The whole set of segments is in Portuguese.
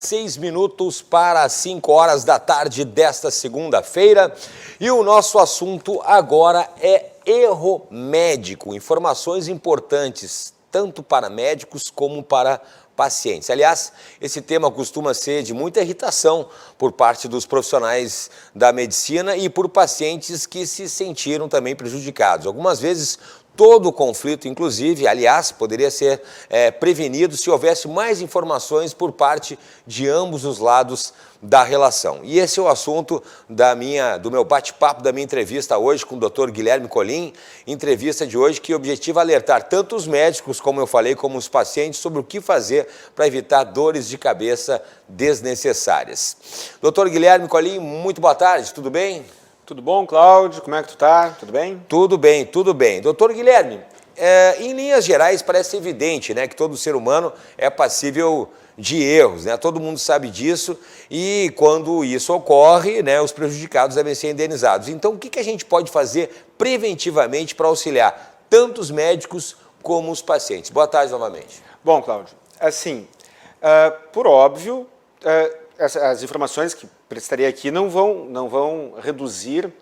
6 minutos para as 5 horas da tarde desta segunda-feira. E o nosso assunto agora é erro médico. Informações importantes, tanto para médicos como para pacientes. Aliás, esse tema costuma ser de muita irritação por parte dos profissionais da medicina e por pacientes que se sentiram também prejudicados. Algumas vezes, todo o conflito, inclusive, aliás, poderia ser prevenido se houvesse mais informações por parte de ambos os lados da relação. E esse é o assunto do meu bate-papo, da minha entrevista hoje com o Dr. Guilherme Colin, entrevista de hoje que objetiva alertar tanto os médicos, como eu falei, como os pacientes, sobre o que fazer para evitar dores de cabeça desnecessárias. Dr. Guilherme Colin, muito boa tarde, tudo bem? Tudo bom, Cláudio? Como é que tu tá? Tudo bem? Tudo bem, tudo bem. Doutor Guilherme, em linhas gerais parece evidente, né, que todo ser humano é passível de erros, né? Todo mundo sabe disso e quando isso ocorre, né, os prejudicados devem ser indenizados. Então, o que a gente pode fazer preventivamente para auxiliar tanto os médicos como os pacientes? Boa tarde novamente. Bom, Cláudio, assim, por óbvio, as informações que prestaria aqui não vão reduzir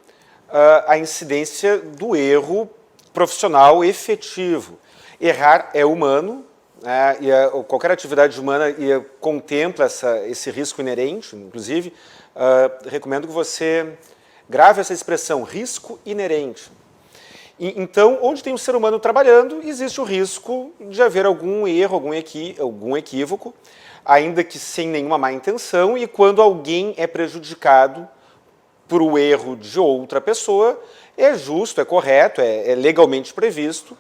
a incidência do erro profissional efetivo. Errar é humano, né, e qualquer atividade humana contempla esse risco inerente. Inclusive, recomendo que você grave essa expressão, risco inerente. Então, onde tem um ser humano trabalhando, existe o risco de haver algum erro, algum equívoco, ainda que sem nenhuma má intenção, e quando alguém é prejudicado por o erro de outra pessoa, é justo, é correto, é legalmente previsto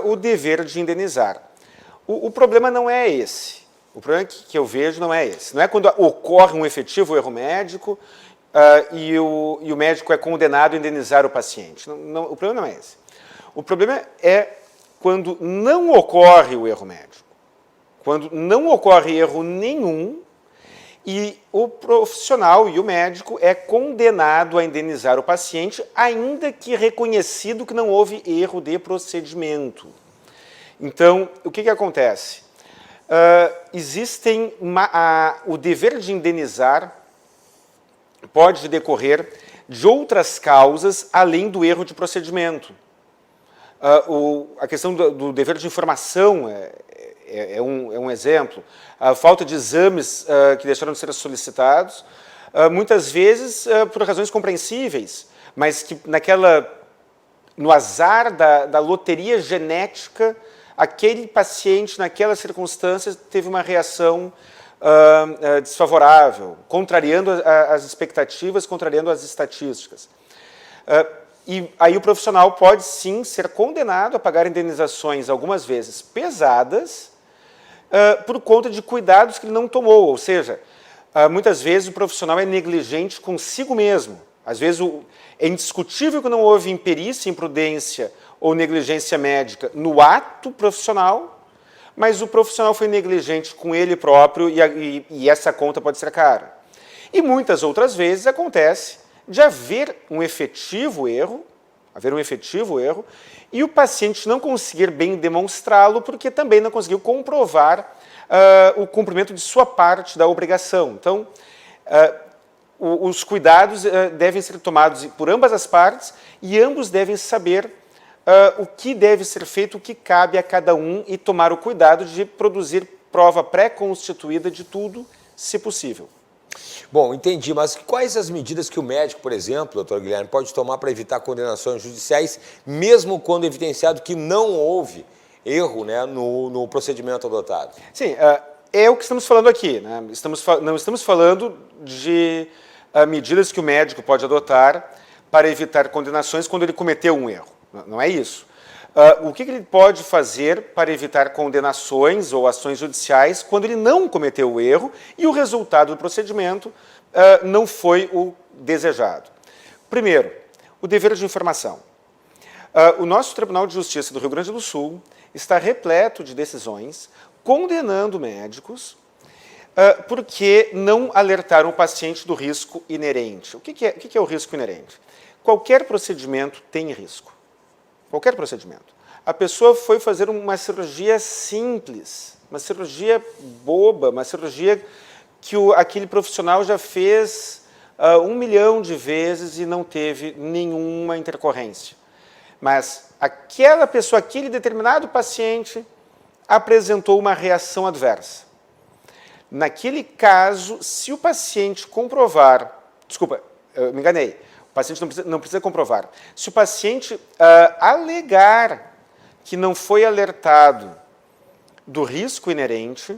o dever de indenizar. O problema não é esse. O problema que eu vejo não é esse. Não é quando ocorre um efetivo erro médico e o médico é condenado a indenizar o paciente. O problema não é esse. O problema é quando não ocorre o erro médico. Quando não ocorre erro nenhum e o profissional e o médico é condenado a indenizar o paciente, ainda que reconhecido que não houve erro de procedimento. Então, o que acontece? O dever de indenizar pode decorrer de outras causas além do erro de procedimento. A questão do dever de informação é um exemplo. A falta de exames que deixaram de ser solicitados, muitas vezes por razões compreensíveis, mas que no azar da loteria genética, aquele paciente, naquelas circunstâncias, teve uma reação desfavorável, contrariando as expectativas, contrariando as estatísticas. E aí o profissional pode, sim, ser condenado a pagar indenizações, algumas vezes pesadas, por conta de cuidados que ele não tomou. Ou seja, muitas vezes o profissional é negligente consigo mesmo. Às vezes é indiscutível que não houve imperícia, imprudência ou negligência médica no ato profissional, mas o profissional foi negligente com ele próprio e essa conta pode ser cara. E muitas outras vezes acontece de haver um efetivo erro, e o paciente não conseguir bem demonstrá-lo porque também não conseguiu comprovar o cumprimento de sua parte da obrigação. Então, os cuidados devem ser tomados por ambas as partes e ambos devem saber o que deve ser feito, o que cabe a cada um e tomar o cuidado de produzir prova pré-constituída de tudo, se possível. Bom, entendi, mas quais as medidas que o médico, por exemplo, doutor Guilherme, pode tomar para evitar condenações judiciais, mesmo quando evidenciado que não houve erro, né, no procedimento adotado? Sim, é o que estamos falando aqui, né? Não estamos falando de medidas que o médico pode adotar para evitar condenações quando ele cometeu um erro. Não é isso. O que ele pode fazer para evitar condenações ou ações judiciais quando ele não cometeu o erro e o resultado do procedimento não foi o desejado? Primeiro, o dever de informação. O nosso Tribunal de Justiça do Rio Grande do Sul está repleto de decisões condenando médicos porque não alertaram o paciente do risco inerente. O que é o risco inerente? Qualquer procedimento tem risco. Qualquer procedimento. A pessoa foi fazer uma cirurgia simples, uma cirurgia boba, uma cirurgia que aquele profissional já fez 1 milhão de vezes e não teve nenhuma intercorrência. Mas aquela pessoa, aquele determinado paciente, apresentou uma reação adversa. Naquele caso, se o paciente comprovar... Desculpa, eu me enganei. O paciente não precisa comprovar. Se o paciente alegar que não foi alertado do risco inerente,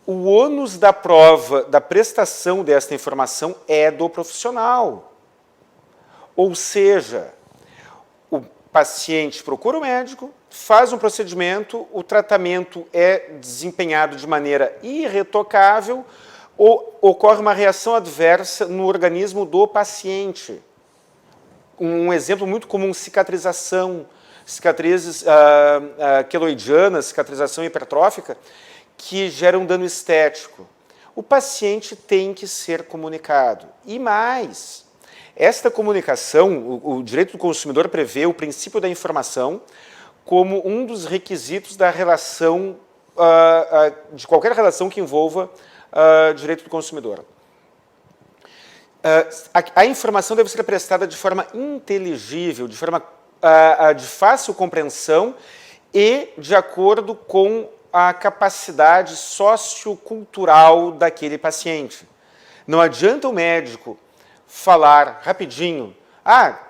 o ônus da prova, da prestação desta informação é do profissional. Ou seja, o paciente procura o médico, faz um procedimento, o tratamento é desempenhado de maneira irretocável, ou ocorre uma reação adversa no organismo do paciente. Um exemplo muito comum, cicatrização, cicatrizes queloidianas, cicatrização hipertrófica, que geram dano estético. O paciente tem que ser comunicado. E mais, esta comunicação, o direito do consumidor prevê o princípio da informação como um dos requisitos da relação, de qualquer relação que envolva direito do consumidor. A informação deve ser prestada de forma inteligível, de forma de fácil compreensão e de acordo com a capacidade sociocultural daquele paciente. Não adianta o médico falar rapidinho,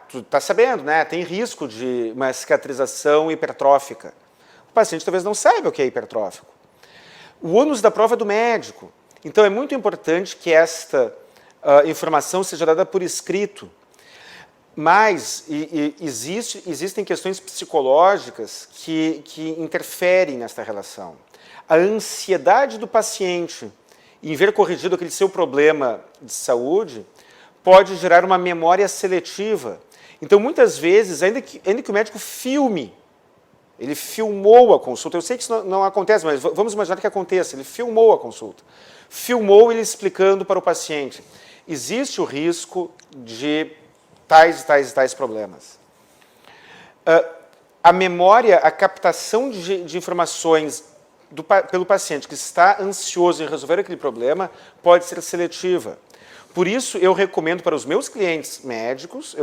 tu está sabendo, né? Tem risco de uma cicatrização hipertrófica. O paciente talvez não saiba o que é hipertrófico. O ônus da prova é do médico. Então, é muito importante que esta informação seja dada por escrito. Mas existem questões psicológicas que interferem nesta relação. A ansiedade do paciente em ver corrigido aquele seu problema de saúde pode gerar uma memória seletiva. Então, muitas vezes, ainda que o médico filme, ele filmou a consulta, eu sei que isso não acontece, mas vamos imaginar que aconteça, ele filmou a consulta. Filmou ele explicando para o paciente, existe o risco de tais e tais e tais problemas. A memória, a captação de informações pelo paciente que está ansioso em resolver aquele problema pode ser seletiva. Por isso, eu recomendo para os meus clientes médicos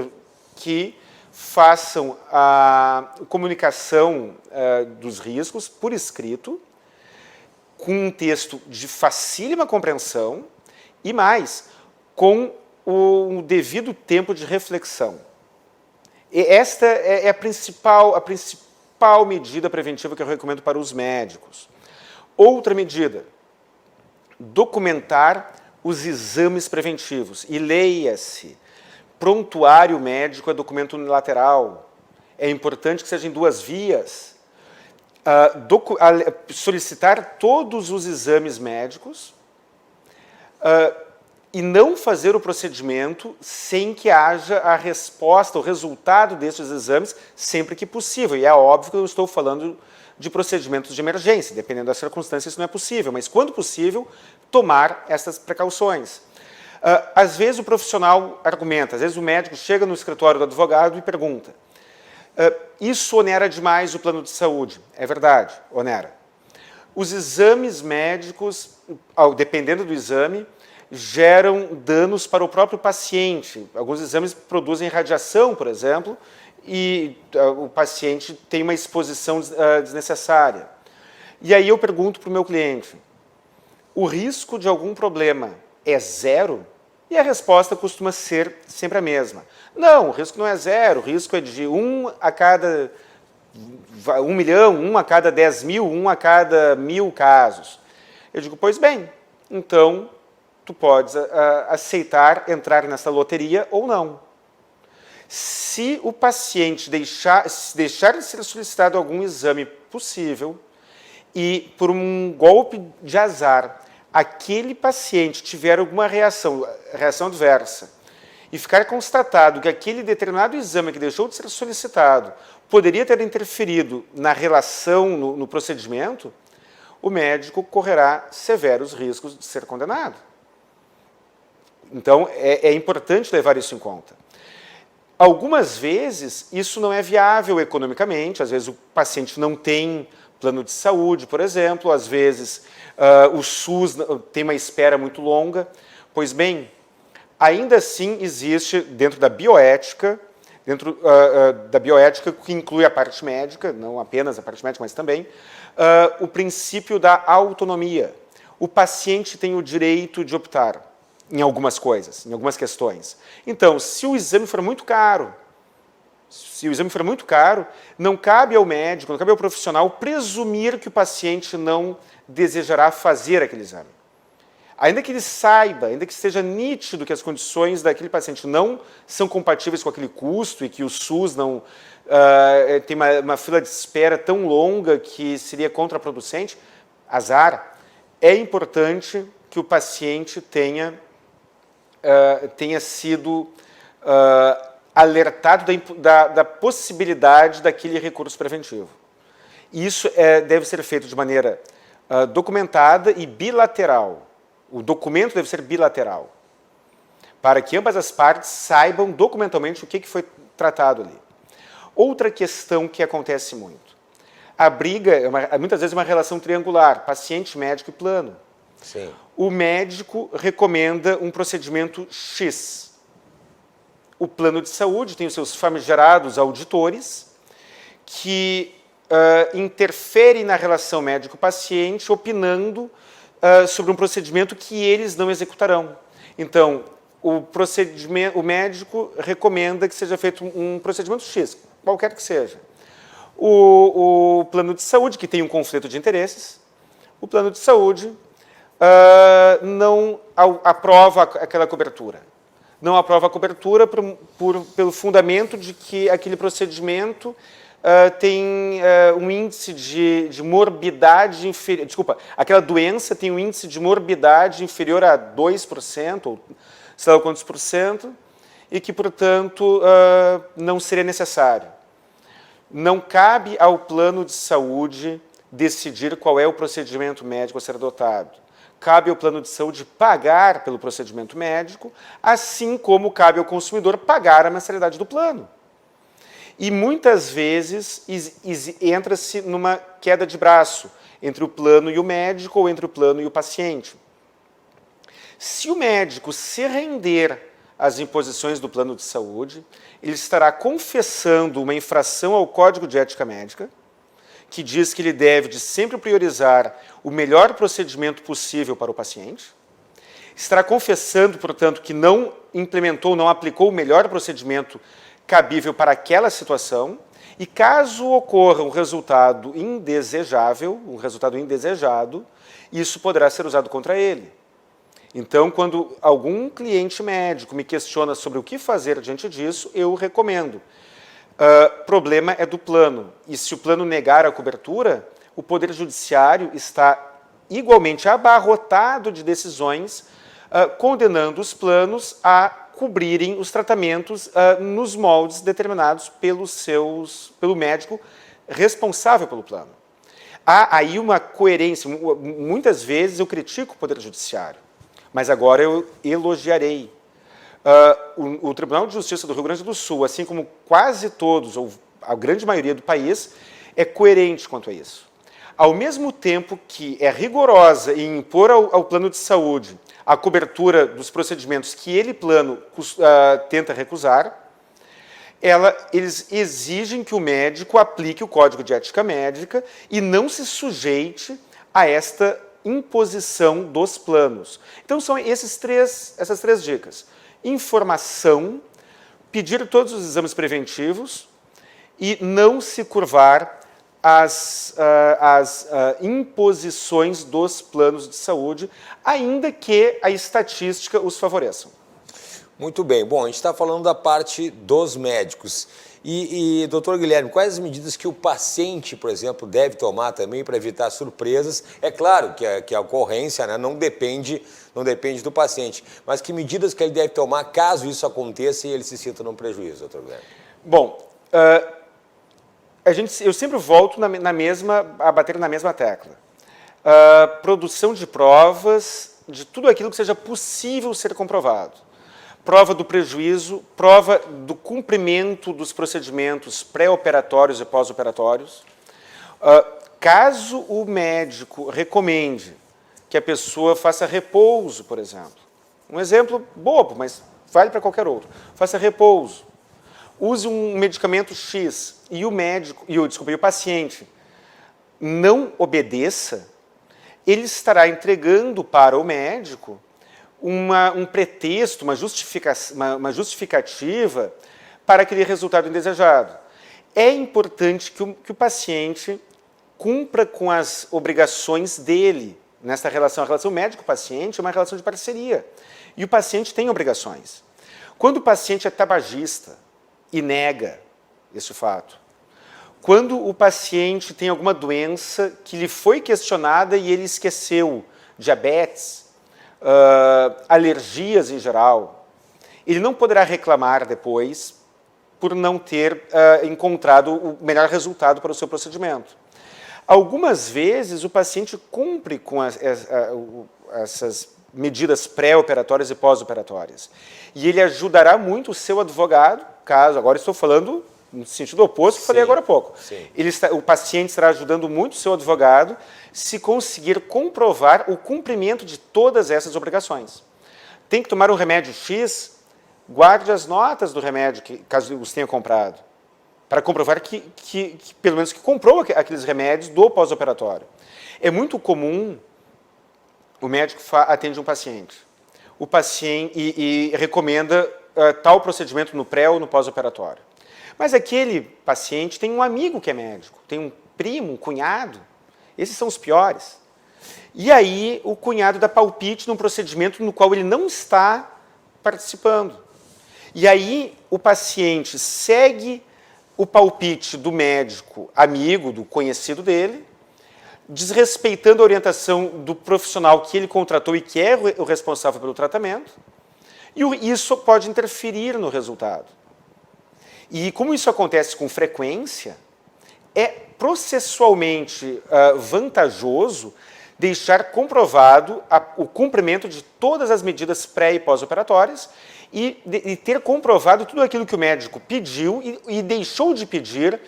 que façam a comunicação dos riscos por escrito, com um texto de facílima compreensão e mais, com o devido tempo de reflexão. E esta é a principal medida preventiva que eu recomendo para os médicos. Outra medida, documentar os exames preventivos. E leia-se, prontuário médico é documento unilateral. É importante que seja em 2 vias. Solicitar todos os exames médicos e não fazer o procedimento sem que haja a resposta, o resultado desses exames, sempre que possível. E é óbvio que eu estou falando de procedimentos de emergência, dependendo das circunstâncias isso não é possível, mas quando possível, tomar essas precauções. Às vezes o profissional argumenta, às vezes o médico chega no escritório do advogado e pergunta, isso onera demais o plano de saúde. É verdade, onera. Os exames médicos, dependendo do exame, geram danos para o próprio paciente. Alguns exames produzem radiação, por exemplo, e o paciente tem uma exposição desnecessária. E aí eu pergunto para o meu cliente, o risco de algum problema é 0? E a resposta costuma ser sempre a mesma. Não, o risco não é 0, o risco é de 1 a cada 1 milhão, 1 a cada 10 mil, 1 a cada 1000 casos. Eu digo, pois bem, então tu podes aceitar entrar nessa loteria ou não. Se o paciente deixar de ser solicitado algum exame possível e, por um golpe de azar, aquele paciente tiver alguma reação adversa e ficar constatado que aquele determinado exame que deixou de ser solicitado poderia ter interferido na relação, no procedimento, o médico correrá severos riscos de ser condenado. Então, é importante levar isso em conta. Algumas vezes, isso não é viável economicamente, às vezes o paciente não tem plano de saúde, por exemplo, às vezes o SUS tem uma espera muito longa. Pois bem, ainda assim existe dentro da bioética, que inclui a parte médica, não apenas a parte médica, mas também, o princípio da autonomia. O paciente tem o direito de optar em algumas coisas, em algumas questões. Então, se o exame for muito caro, não cabe ao médico, não cabe ao profissional presumir que o paciente não desejará fazer aquele exame. Ainda que ele saiba, ainda que seja nítido que as condições daquele paciente não são compatíveis com aquele custo e que o SUS não tem uma fila de espera tão longa que seria contraproducente, azar, é importante que o paciente tenha sido alertado da possibilidade daquele recurso preventivo. Isso deve ser feito de maneira documentada e bilateral. O documento deve ser bilateral, para que ambas as partes saibam documentalmente o que foi tratado ali. Outra questão que acontece muito. A briga, muitas vezes, é uma relação triangular, paciente, médico e plano. Sim. O médico recomenda um procedimento X. O plano de saúde tem os seus famigerados auditores que interferem na relação médico-paciente, opinando sobre um procedimento que eles não executarão. Então, o médico recomenda que seja feito um procedimento X, qualquer que seja. O plano de saúde, que tem um conflito de interesses, o plano de saúde não aprova aquela cobertura. Não aprova a cobertura pelo fundamento de que aquele procedimento tem um índice de morbidade inferior. Desculpa, aquela doença tem um índice de morbidade inferior a 2%, ou sei lá quantos por cento, e que, portanto, não seria necessário. Não cabe ao plano de saúde decidir qual é o procedimento médico a ser adotado. Cabe ao plano de saúde pagar pelo procedimento médico, assim como cabe ao consumidor pagar a mensalidade do plano. E muitas vezes entra-se numa queda de braço entre o plano e o médico ou entre o plano e o paciente. Se o médico se render às imposições do plano de saúde, ele estará confessando uma infração ao Código de Ética Médica, que diz que ele deve de sempre priorizar o melhor procedimento possível para o paciente. Estará confessando, portanto, que não implementou, não aplicou o melhor procedimento cabível para aquela situação, e caso ocorra um resultado indesejado, isso poderá ser usado contra ele. Então, quando algum cliente médico me questiona sobre o que fazer diante disso, eu recomendo. Problema é do plano, e se o plano negar a cobertura, o Poder Judiciário está igualmente abarrotado de decisões condenando os planos a cobrirem os tratamentos nos moldes determinados pelo médico responsável pelo plano. Há aí uma coerência. Muitas vezes eu critico o Poder Judiciário, mas agora eu elogiarei. O Tribunal de Justiça do Rio Grande do Sul, assim como quase todos, ou a grande maioria do país, é coerente quanto a isso. Ao mesmo tempo que é rigorosa em impor ao plano de saúde a cobertura dos procedimentos que ele, plano, tenta recusar, eles exigem que o médico aplique o Código de Ética Médica e não se sujeite a esta imposição dos planos. Então, são essas três dicas. Informação, pedir todos os exames preventivos e não se curvar às imposições dos planos de saúde, ainda que a estatística os favoreça. Muito bem. Bom, a gente está falando da parte dos médicos. E, doutor Guilherme, quais as medidas que o paciente, por exemplo, deve tomar também para evitar surpresas? É claro que a ocorrência, né, não depende do paciente, mas que medidas que ele deve tomar caso isso aconteça e ele se sinta num prejuízo, doutor Guilherme? Bom, eu sempre volto a bater na mesma tecla. Produção de provas de tudo aquilo que seja possível ser comprovado. Prova do prejuízo, prova do cumprimento dos procedimentos pré-operatórios e pós-operatórios. Caso o médico recomende que a pessoa faça repouso, por exemplo, um exemplo bobo, mas vale para qualquer outro, faça repouso, use um medicamento X e o paciente não obedeça, ele estará entregando para o médico um pretexto, uma justificativa para aquele resultado indesejado. É importante que o paciente cumpra com as obrigações dele nesta relação. A relação médico-paciente é uma relação de parceria. E o paciente tem obrigações. Quando o paciente é tabagista e nega esse fato, quando o paciente tem alguma doença que lhe foi questionada e ele esqueceu, diabetes, alergias em geral, ele não poderá reclamar depois por não ter encontrado o melhor resultado para o seu procedimento. Algumas vezes o paciente cumpre com essas medidas pré-operatórias e pós-operatórias. E ele ajudará muito o seu advogado, caso, agora estou falando no sentido oposto que falei agora há pouco. O paciente estará ajudando muito o seu advogado se conseguir comprovar o cumprimento de todas essas obrigações. Tem que tomar um remédio X, guarde as notas do remédio, caso os tenha comprado, para comprovar que pelo menos que comprou aqueles remédios do pós-operatório. É muito comum o médico atende um paciente, e recomenda tal procedimento no pré ou no pós-operatório. Mas aquele paciente tem um amigo que é médico, tem um primo, um cunhado, esses são os piores. E aí o cunhado dá palpite num procedimento no qual ele não está participando. E aí o paciente segue o palpite do médico amigo, do conhecido dele, desrespeitando a orientação do profissional que ele contratou e que é o responsável pelo tratamento, e isso pode interferir no resultado. E como isso acontece com frequência, é processualmente vantajoso deixar comprovado o cumprimento de todas as medidas pré- e pós-operatórias e ter comprovado tudo aquilo que o médico pediu e deixou de pedir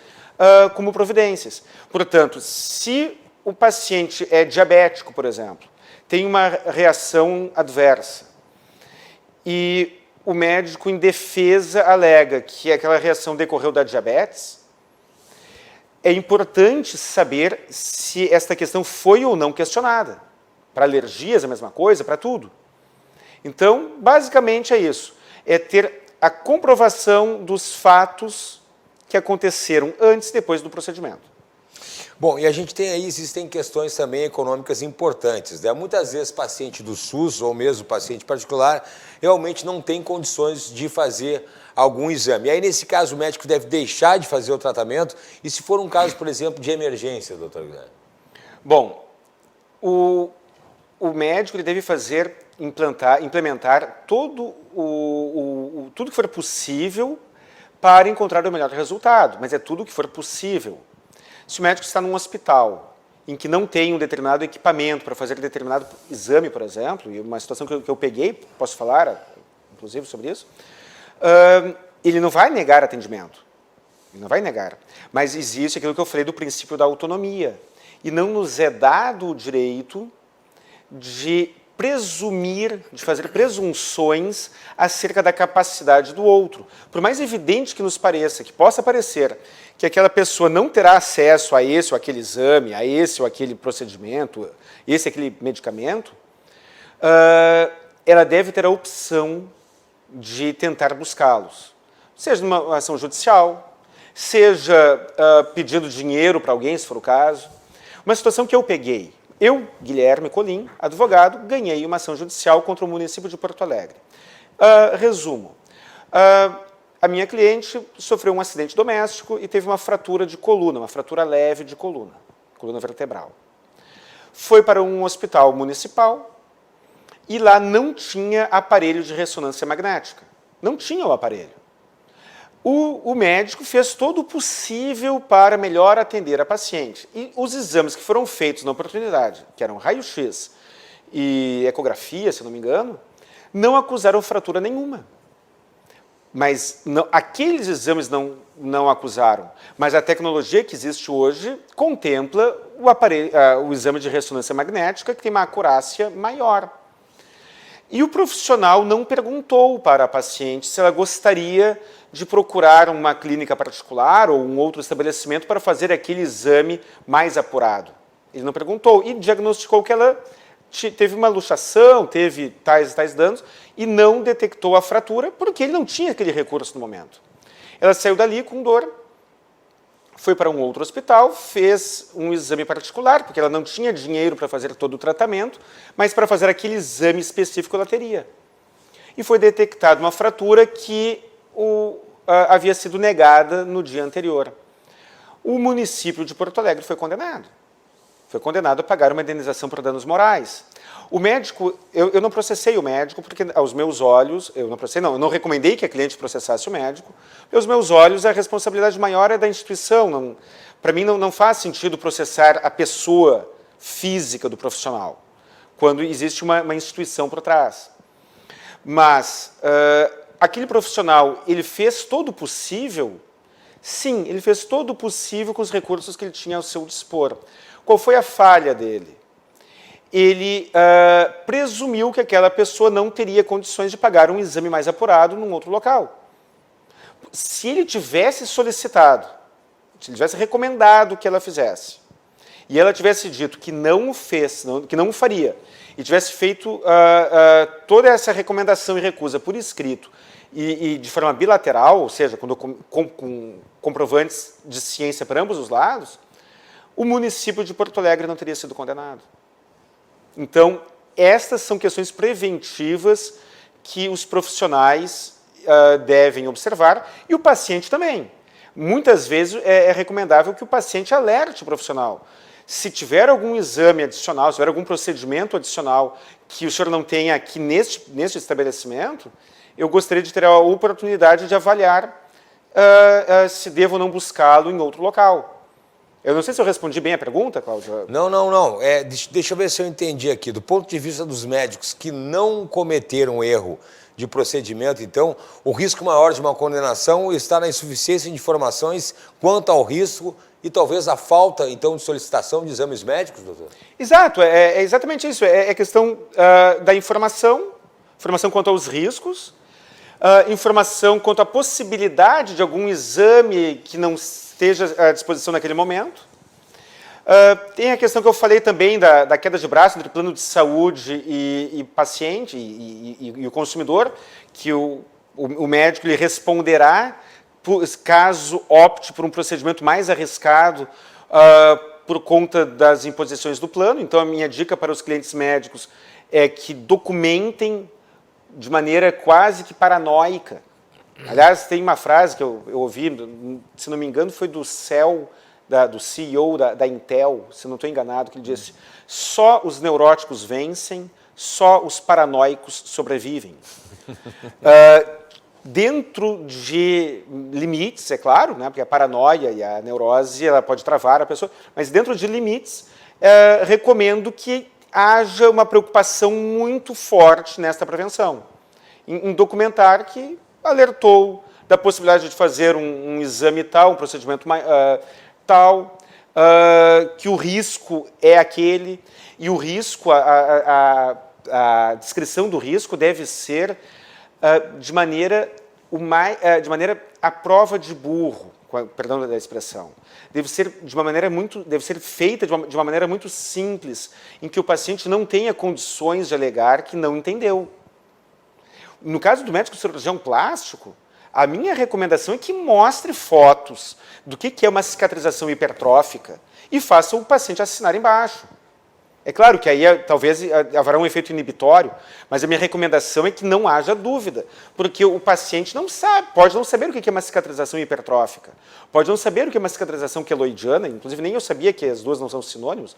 como providências. Portanto, se o paciente é diabético, por exemplo, tem uma reação adversa e o médico em defesa alega que aquela reação decorreu da diabetes, é importante saber se esta questão foi ou não questionada. Para alergias, a mesma coisa, para tudo. Então, basicamente é isso. É ter a comprovação dos fatos que aconteceram antes e depois do procedimento. Bom, e a gente tem aí, existem questões também econômicas importantes, né? Muitas vezes paciente do SUS ou mesmo paciente particular realmente não tem condições de fazer algum exame. E aí, nesse caso, o médico deve deixar de fazer o tratamento e se for um caso, por exemplo, de emergência, doutor Guilherme? Bom, o médico ele deve implementar tudo que for possível para encontrar o melhor resultado, mas é tudo o que for possível. Se o médico está num hospital em que não tem um determinado equipamento para fazer determinado exame, por exemplo, e uma situação que eu peguei, posso falar, inclusive, sobre isso, ele não vai negar atendimento. Ele não vai negar. Mas existe aquilo que eu falei do princípio da autonomia. E não nos é dado o direito de presumir, de fazer presunções acerca da capacidade do outro. Por mais evidente que nos pareça, que possa parecer que aquela pessoa não terá acesso a esse ou aquele exame, a esse ou aquele procedimento, esse ou aquele medicamento, ela deve ter a opção de tentar buscá-los. Seja numa ação judicial, seja pedindo dinheiro para alguém, se for o caso. Uma situação que eu peguei. Eu, Guilherme Colim, advogado, ganhei uma ação judicial contra o município de Porto Alegre. Resumo. A minha cliente sofreu um acidente doméstico e teve uma fratura de coluna, uma fratura leve de coluna vertebral. Foi para um hospital municipal e lá não tinha aparelho de ressonância magnética. Não tinha o aparelho. O médico fez todo o possível para melhor atender a paciente. E os exames que foram feitos na oportunidade, que eram raio-x e ecografia, se não me engano, não acusaram fratura nenhuma. Mas aqueles exames não acusaram. Mas a tecnologia que existe hoje contempla o exame de ressonância magnética, que tem uma acurácia maior. E o profissional não perguntou para a paciente se ela gostaria de procurar uma clínica particular ou um outro estabelecimento para fazer aquele exame mais apurado. Ele não perguntou e diagnosticou que ela teve uma luxação, teve tais e tais danos e não detectou a fratura porque ele não tinha aquele recurso no momento. Ela saiu dali com dor, foi para um outro hospital, fez um exame particular, porque ela não tinha dinheiro para fazer todo o tratamento, mas para fazer aquele exame específico ela teria. E foi detectada uma fratura que havia sido negada no dia anterior. O município de Porto Alegre foi condenado. Foi condenado a pagar uma indenização por danos morais. O médico, eu não processei o médico, porque aos meus olhos, eu não recomendei que a cliente processasse o médico, aos meus olhos a responsabilidade maior é da instituição. Para mim não faz sentido processar a pessoa física do profissional, quando existe uma instituição por trás. Mas aquele profissional, ele fez todo o possível? Sim, ele fez todo o possível com os recursos que ele tinha ao seu dispor. Qual foi a falha dele? Ele presumiu que aquela pessoa não teria condições de pagar um exame mais apurado num outro local. Se ele tivesse solicitado, se ele tivesse recomendado que ela fizesse, e ela tivesse dito que não o fez, que não o faria, e tivesse feito toda essa recomendação e recusa por escrito, e de forma bilateral, ou seja, com comprovantes de ciência para ambos os lados, o município de Porto Alegre não teria sido condenado. Então, estas são questões preventivas que os profissionais devem observar e o paciente também. Muitas vezes é recomendável que o paciente alerte o profissional. Se tiver algum exame adicional, se tiver algum procedimento adicional que o senhor não tenha aqui neste estabelecimento, eu gostaria de ter a oportunidade de avaliar se devo ou não buscá-lo em outro local. Eu não sei se eu respondi bem a pergunta, Cláudio. Não. Deixa eu ver se eu entendi aqui. Do ponto de vista dos médicos que não cometeram erro de procedimento, então, o risco maior de uma condenação está na insuficiência de informações quanto ao risco e talvez a falta, então, de solicitação de exames médicos, doutor? Exato, é exatamente isso. É questão da informação quanto aos riscos, informação quanto à possibilidade de algum exame que não esteja à disposição naquele momento. Tem a questão que eu falei também da queda de braço entre plano de saúde e paciente e o consumidor, que o médico lhe responderá caso opte por um procedimento mais arriscado por conta das imposições do plano. Então, a minha dica para os clientes médicos é que documentem de maneira quase que paranoica. Aliás, tem uma frase que eu ouvi, se não me engano, foi do CEO da Intel, se não estou enganado, que ele disse: só os neuróticos vencem, só os paranoicos sobrevivem. Dentro de limites, é claro, né, porque a paranoia e a neurose ela pode travar a pessoa, mas dentro de limites, recomendo que haja uma preocupação muito forte nesta prevenção, em documentar que alertou da possibilidade de fazer um exame tal, um procedimento tal, que o risco é aquele, e o risco, a descrição do risco deve ser de maneira à prova de burro, perdão da expressão. Deve ser feita de uma maneira muito simples, em que o paciente não tenha condições de alegar que não entendeu. No caso do médico cirurgião plástico, a minha recomendação é que mostre fotos do que é uma cicatrização hipertrófica e faça o paciente assinar embaixo. É claro que aí talvez haverá um efeito inibitório, mas a minha recomendação é que não haja dúvida, porque o paciente não sabe, pode não saber o que é uma cicatrização hipertrófica, pode não saber o que é uma cicatrização queloidiana, inclusive nem eu sabia que as duas não são sinônimos,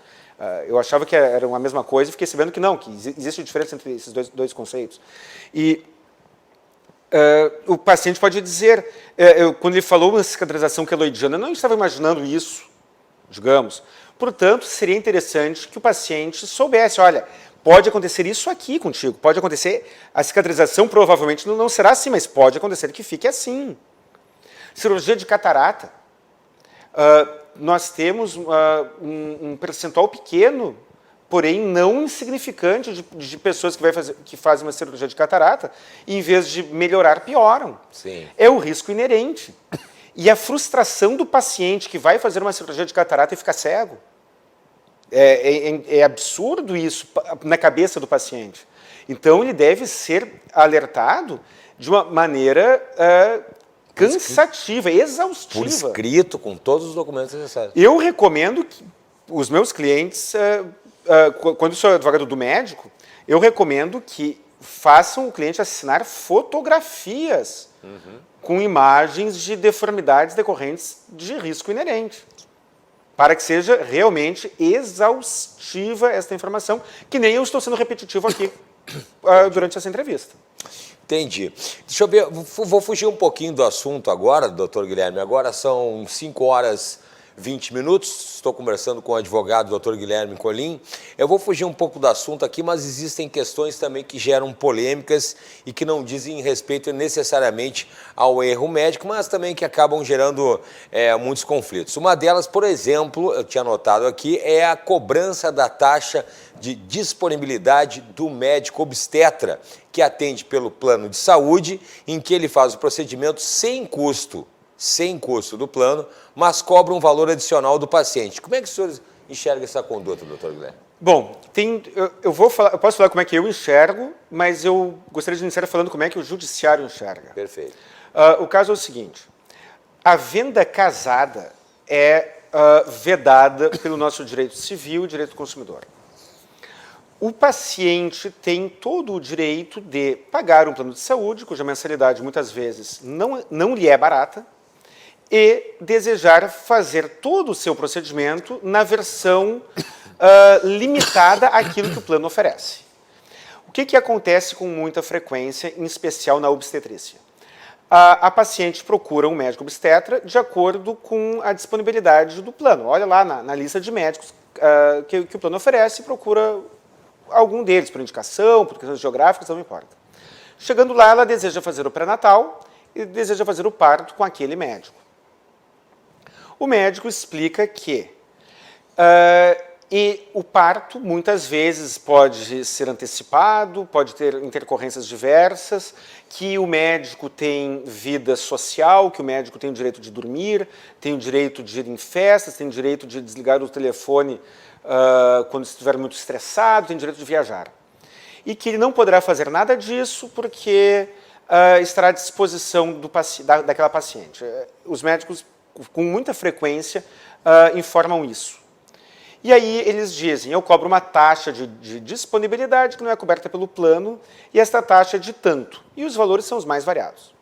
eu achava que eram a mesma coisa e fiquei sabendo que não, que existe diferença entre esses dois conceitos. E o paciente pode dizer, quando ele falou uma cicatrização queloidiana, eu não estava imaginando isso, digamos, Portanto, seria interessante que o paciente soubesse, olha, pode acontecer isso aqui contigo, pode acontecer, a cicatrização provavelmente não será assim, mas pode acontecer que fique assim. Cirurgia de catarata. Nós temos um percentual pequeno, porém não insignificante, de pessoas que fazem uma cirurgia de catarata e, em vez de melhorar, pioram. Sim. É o risco inerente. E a frustração do paciente que vai fazer uma cirurgia de catarata e fica cego. É absurdo isso na cabeça do paciente. Então, ele deve ser alertado de uma maneira cansativa, exaustiva. Por escrito, com todos os documentos necessários. Eu recomendo que os meus clientes, quando sou advogado do médico, eu recomendo que façam o cliente assinar fotografias com imagens de deformidades decorrentes de risco inerente, para que seja realmente exaustiva esta informação, que nem eu estou sendo repetitivo aqui durante essa entrevista. Entendi. Deixa eu ver, vou fugir um pouquinho do assunto agora, doutor Guilherme. Agora são 5 horas e 20 minutos, estou conversando com o advogado doutor Guilherme Colim. Eu vou fugir um pouco do assunto aqui, mas existem questões também que geram polêmicas e que não dizem respeito necessariamente ao erro médico, mas também que acabam gerando muitos conflitos. Uma delas, por exemplo, eu tinha anotado aqui, é a cobrança da taxa de disponibilidade do médico obstetra, que atende pelo plano de saúde, em que ele faz o procedimento sem custo do plano, mas cobra um valor adicional do paciente. Como é que o senhor enxerga essa conduta, doutor Guilherme? Bom, eu posso falar como é que eu enxergo, mas eu gostaria de iniciar falando como é que o judiciário enxerga. Perfeito. O caso é o seguinte, a venda casada é vedada pelo nosso direito civil e direito do consumidor. O paciente tem todo o direito de pagar um plano de saúde, cuja mensalidade muitas vezes não lhe é barata, e desejar fazer todo o seu procedimento na versão limitada àquilo que o plano oferece. O que acontece com muita frequência, em especial na obstetrícia? A paciente procura um médico obstetra de acordo com a disponibilidade do plano. Olha lá na lista de médicos que o plano oferece e procura algum deles, por indicação, por questões geográficas, não importa. Chegando lá, ela deseja fazer o pré-natal e deseja fazer o parto com aquele médico. O médico explica que o parto, muitas vezes, pode ser antecipado, pode ter intercorrências diversas, que o médico tem vida social, que o médico tem o direito de dormir, tem o direito de ir em festas, tem o direito de desligar o telefone quando estiver muito estressado, tem o direito de viajar. E que ele não poderá fazer nada disso porque estará à disposição daquela paciente. Os médicos, com muita frequência, informam isso. E aí eles dizem, eu cobro uma taxa de disponibilidade que não é coberta pelo plano, e esta taxa é de tanto. E os valores são os mais variados.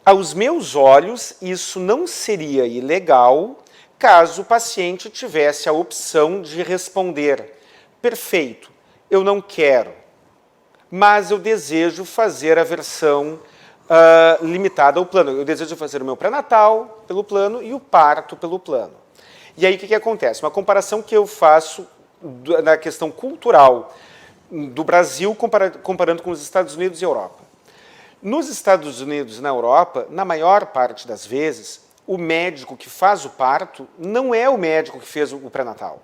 Aos meus olhos, isso não seria ilegal caso o paciente tivesse a opção de responder, perfeito, eu não quero, mas eu desejo fazer a versão limitada ao plano. Eu desejo fazer o meu pré-natal pelo plano e o parto pelo plano. E aí o que acontece? Uma comparação que eu faço na questão cultural do Brasil comparando com os Estados Unidos e Europa. Nos Estados Unidos e na Europa, na maior parte das vezes, o médico que faz o parto não é o médico que fez o pré-natal.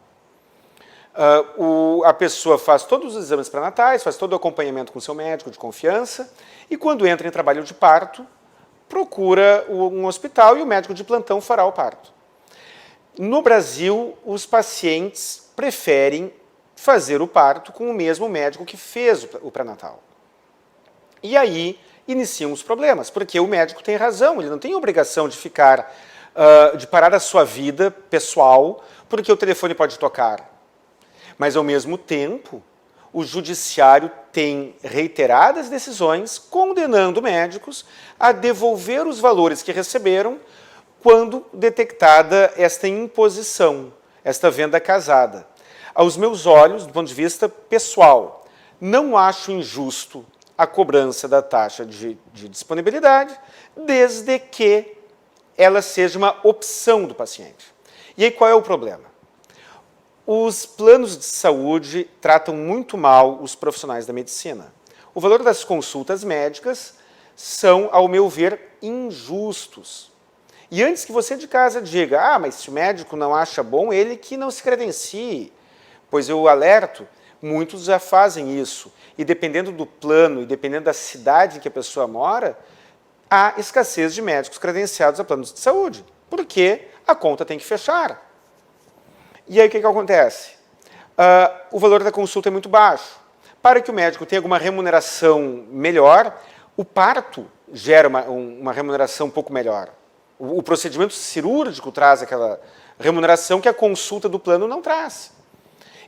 A pessoa faz todos os exames pré-natais, faz todo o acompanhamento com seu médico de confiança e quando entra em trabalho de parto, procura um hospital e o médico de plantão fará o parto. No Brasil, os pacientes preferem fazer o parto com o mesmo médico que fez o pré-natal. E aí iniciam os problemas, porque o médico tem razão, ele não tem obrigação de de parar a sua vida pessoal, porque o telefone pode tocar. Mas, ao mesmo tempo, o judiciário tem reiteradas decisões condenando médicos a devolver os valores que receberam quando detectada esta imposição, esta venda casada. Aos meus olhos, do ponto de vista pessoal, não acho injusto a cobrança da taxa de disponibilidade, desde que ela seja uma opção do paciente. E aí qual é o problema? Os planos de saúde tratam muito mal os profissionais da medicina. O valor das consultas médicas são, ao meu ver, injustos. E antes que você de casa diga, mas se o médico não acha bom, ele que não se credencie. Pois eu alerto, muitos já fazem isso. E dependendo do plano e dependendo da cidade em que a pessoa mora, há escassez de médicos credenciados a planos de saúde, porque a conta tem que fechar. E aí o que acontece? O valor da consulta é muito baixo. Para que o médico tenha alguma remuneração melhor, o parto gera uma remuneração um pouco melhor. O procedimento cirúrgico traz aquela remuneração que a consulta do plano não traz.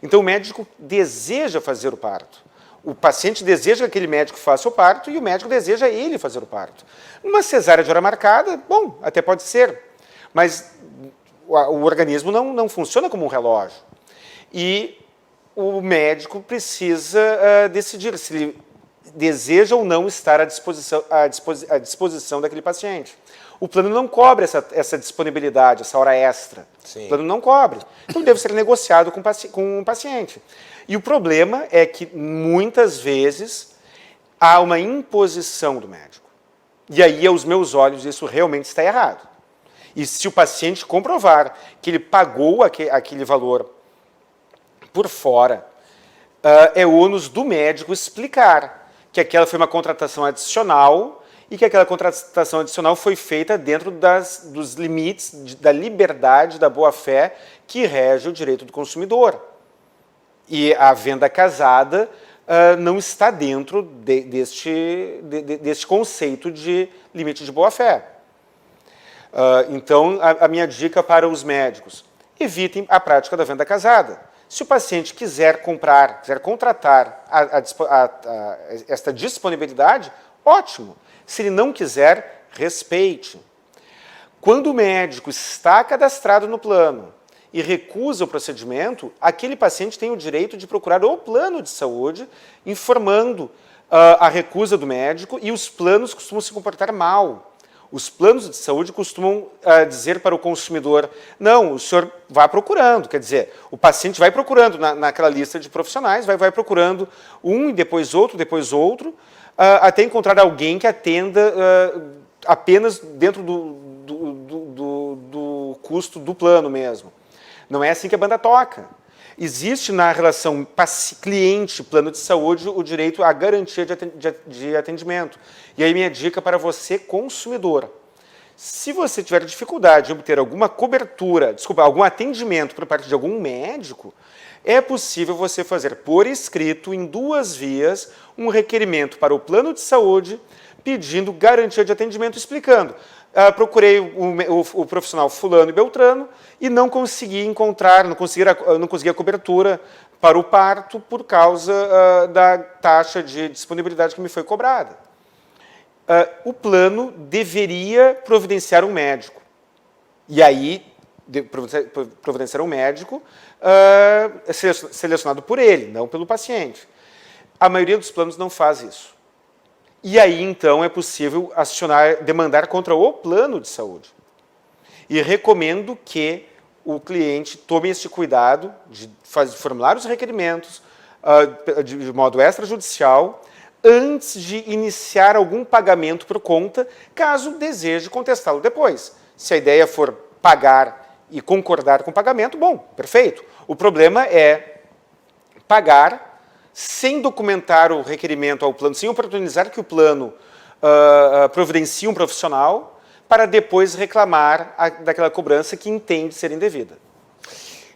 Então o médico deseja fazer o parto. O paciente deseja que aquele médico faça o parto e o médico deseja ele fazer o parto. Uma cesárea de hora marcada, bom, até pode ser, mas o organismo não funciona como um relógio. E o médico precisa decidir se ele deseja ou não estar à disposição daquele paciente. O plano não cobre essa disponibilidade, essa hora extra. Sim. O plano não cobre. Então deve ser negociado com o paciente. E o problema é que, muitas vezes, há uma imposição do médico. E aí, aos meus olhos, isso realmente está errado. E se o paciente comprovar que ele pagou aquele valor por fora, é ônus do médico explicar que aquela foi uma contratação adicional e que aquela contratação adicional foi feita dentro dos limites da liberdade, da boa-fé que rege o direito do consumidor. E a venda casada não está dentro deste conceito de limite de boa-fé. Então, a minha dica para os médicos, evitem a prática da venda casada. Se o paciente quiser contratar esta disponibilidade, ótimo. Se ele não quiser, respeite. Quando o médico está cadastrado no plano e recusa o procedimento, aquele paciente tem o direito de procurar o plano de saúde, informando a recusa do médico, e os planos costumam se comportar mal. Os planos de saúde costumam dizer para o consumidor, não, o senhor vá procurando, quer dizer, o paciente vai procurando naquela lista de profissionais, vai procurando um e depois outro, até encontrar alguém que atenda apenas dentro do custo do plano mesmo. Não é assim que a banda toca. Existe na relação cliente-plano de saúde o direito à garantia de atendimento. E aí minha dica para você, consumidor. Se você tiver dificuldade em obter alguma cobertura, algum atendimento por parte de algum médico, é possível você fazer por escrito, em 2 vias, um requerimento para o plano de saúde, pedindo garantia de atendimento, explicando. Procurei o profissional fulano e beltrano e não consegui encontrar, não consegui a cobertura para o parto por causa da taxa de disponibilidade que me foi cobrada. O plano deveria providenciar um médico. E aí, providenciar um médico selecionado por ele, não pelo paciente. A maioria dos planos não faz isso. E aí, então, é possível demandar contra o plano de saúde. E recomendo que o cliente tome este cuidado de formular os requerimentos de modo extrajudicial antes de iniciar algum pagamento por conta, caso deseje contestá-lo depois. Se a ideia for pagar e concordar com o pagamento, bom, perfeito. O problema é pagar sem documentar o requerimento ao plano, sem oportunizar que o plano providencie um profissional para depois reclamar daquela cobrança que entende ser indevida.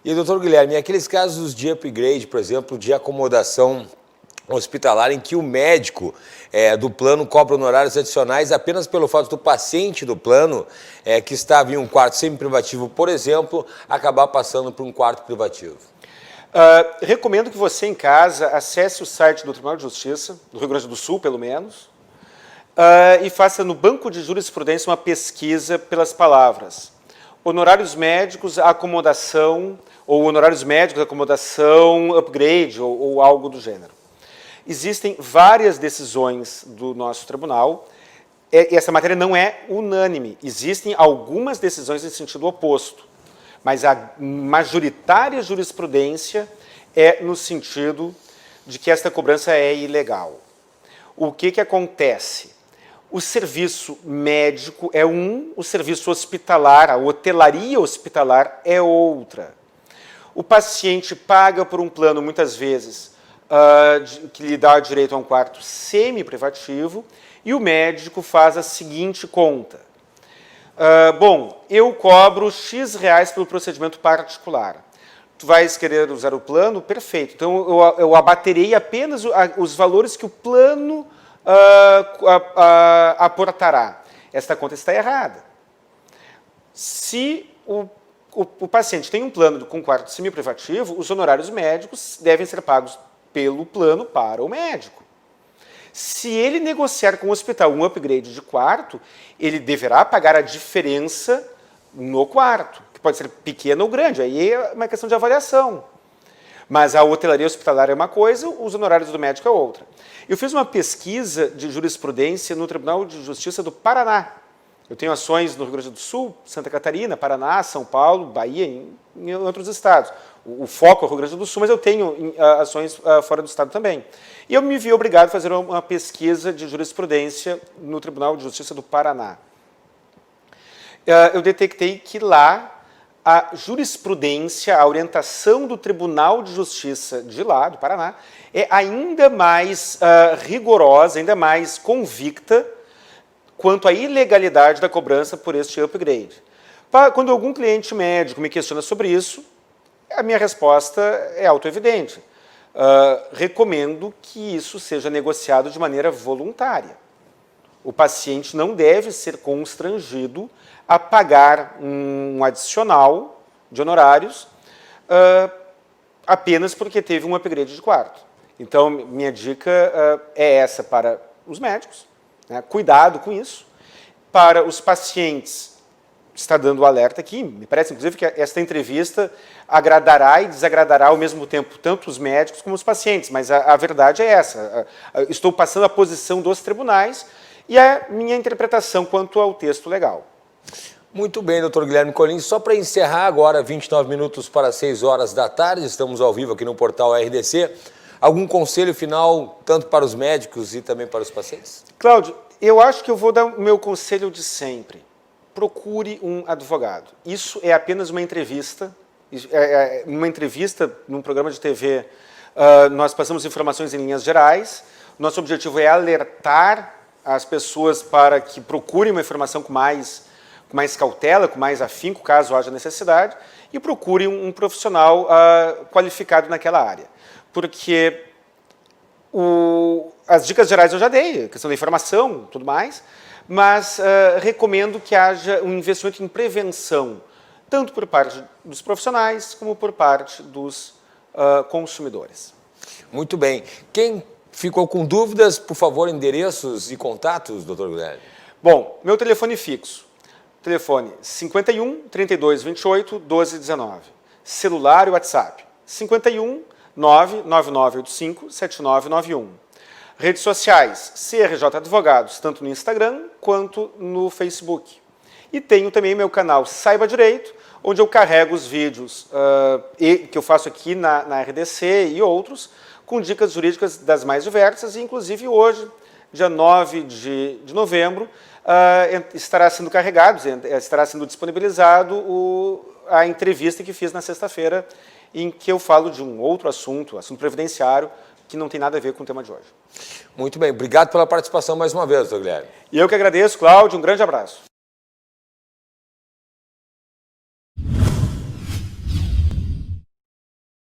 E, doutor Guilherme, aqueles casos de upgrade, por exemplo, de acomodação hospitalar, em que o médico do plano cobra honorários adicionais apenas pelo fato do paciente do plano, que estava em um quarto semi-privativo, por exemplo, acabar passando para um quarto privativo? Recomendo que você, em casa, acesse o site do Tribunal de Justiça, do Rio Grande do Sul, pelo menos, e faça no banco de jurisprudência uma pesquisa pelas palavras honorários médicos, acomodação, ou honorários médicos, acomodação, upgrade, ou algo do gênero. Existem várias decisões do nosso tribunal, e essa matéria não é unânime. Existem algumas decisões em sentido oposto. mas a majoritária jurisprudência é no sentido de que esta cobrança é ilegal. O que acontece? O serviço médico é o serviço hospitalar, a hotelaria hospitalar é outra. O paciente paga por um plano, muitas vezes, que lhe dá direito a um quarto semi-privativo, e o médico faz a seguinte conta. Bom, eu cobro X reais pelo procedimento particular. Tu vais querer usar o plano? Perfeito. Então, eu abaterei apenas os valores que o plano aportará. Esta conta está errada. Se o paciente tem um plano com quarto semi-privativo, os honorários médicos devem ser pagos pelo plano para o médico. Se ele negociar com o hospital um upgrade de quarto, ele deverá pagar a diferença no quarto, que pode ser pequena ou grande, aí é uma questão de avaliação. Mas a hotelaria hospitalar é uma coisa, os honorários do médico é outra. Eu fiz uma pesquisa de jurisprudência no Tribunal de Justiça do Paraná. Eu tenho ações no Rio Grande do Sul, Santa Catarina, Paraná, São Paulo, Bahia, em outros estados. O foco é o Rio Grande do Sul, mas eu tenho ações fora do estado também. E eu me vi obrigado a fazer uma pesquisa de jurisprudência no Tribunal de Justiça do Paraná. Eu detectei que lá a jurisprudência, a orientação do Tribunal de Justiça de lá, do Paraná, é ainda mais rigorosa, ainda mais convicta quanto à ilegalidade da cobrança por este upgrade. Quando algum cliente médico me questiona sobre isso, a minha resposta é autoevidente. Recomendo que isso seja negociado de maneira voluntária. O paciente não deve ser constrangido a pagar um adicional de honorários apenas porque teve um upgrade de quarto. Então, minha dica é essa para os médicos, né? Cuidado com isso. Para os pacientes, está dando o alerta aqui, me parece inclusive que esta entrevista agradará e desagradará ao mesmo tempo tanto os médicos como os pacientes, mas a verdade é essa. Estou passando a posição dos tribunais e a minha interpretação quanto ao texto legal. Muito bem, doutor Guilherme Colim. Só para encerrar agora, 29 minutos para 6 horas da tarde, estamos ao vivo aqui no portal RDC. Algum conselho final, tanto para os médicos e também para os pacientes? Cláudio, eu acho que eu vou dar o meu conselho de sempre. Procure um advogado. Isso é apenas uma entrevista. Numa entrevista, num programa de TV, nós passamos informações em linhas gerais. Nosso objetivo é alertar as pessoas para que procurem uma informação com mais cautela, com mais afinco, caso haja necessidade, e procure um profissional qualificado naquela área. Porque as dicas gerais eu já dei, a questão da informação, tudo mais, mas recomendo que haja um investimento em prevenção, tanto por parte dos profissionais, como por parte dos consumidores. Muito bem. Quem ficou com dúvidas, por favor, endereços e contatos, doutor Guilherme? Bom, meu telefone fixo. Telefone 51 32 28 12 19. Celular e WhatsApp 51 99985 7991. Redes sociais, CRJ Advogados, tanto no Instagram quanto no Facebook. E tenho também meu canal Saiba Direito, onde eu carrego os vídeos que eu faço aqui na RDC e outros, com dicas jurídicas das mais diversas, e inclusive hoje, dia 9 de novembro, estará sendo carregado, estará sendo disponibilizado a entrevista que fiz na sexta-feira, em que eu falo de um outro assunto previdenciário, que não tem nada a ver com o tema de hoje. Muito bem, obrigado pela participação mais uma vez, doutor Guilherme. E eu que agradeço, Cláudio, um grande abraço.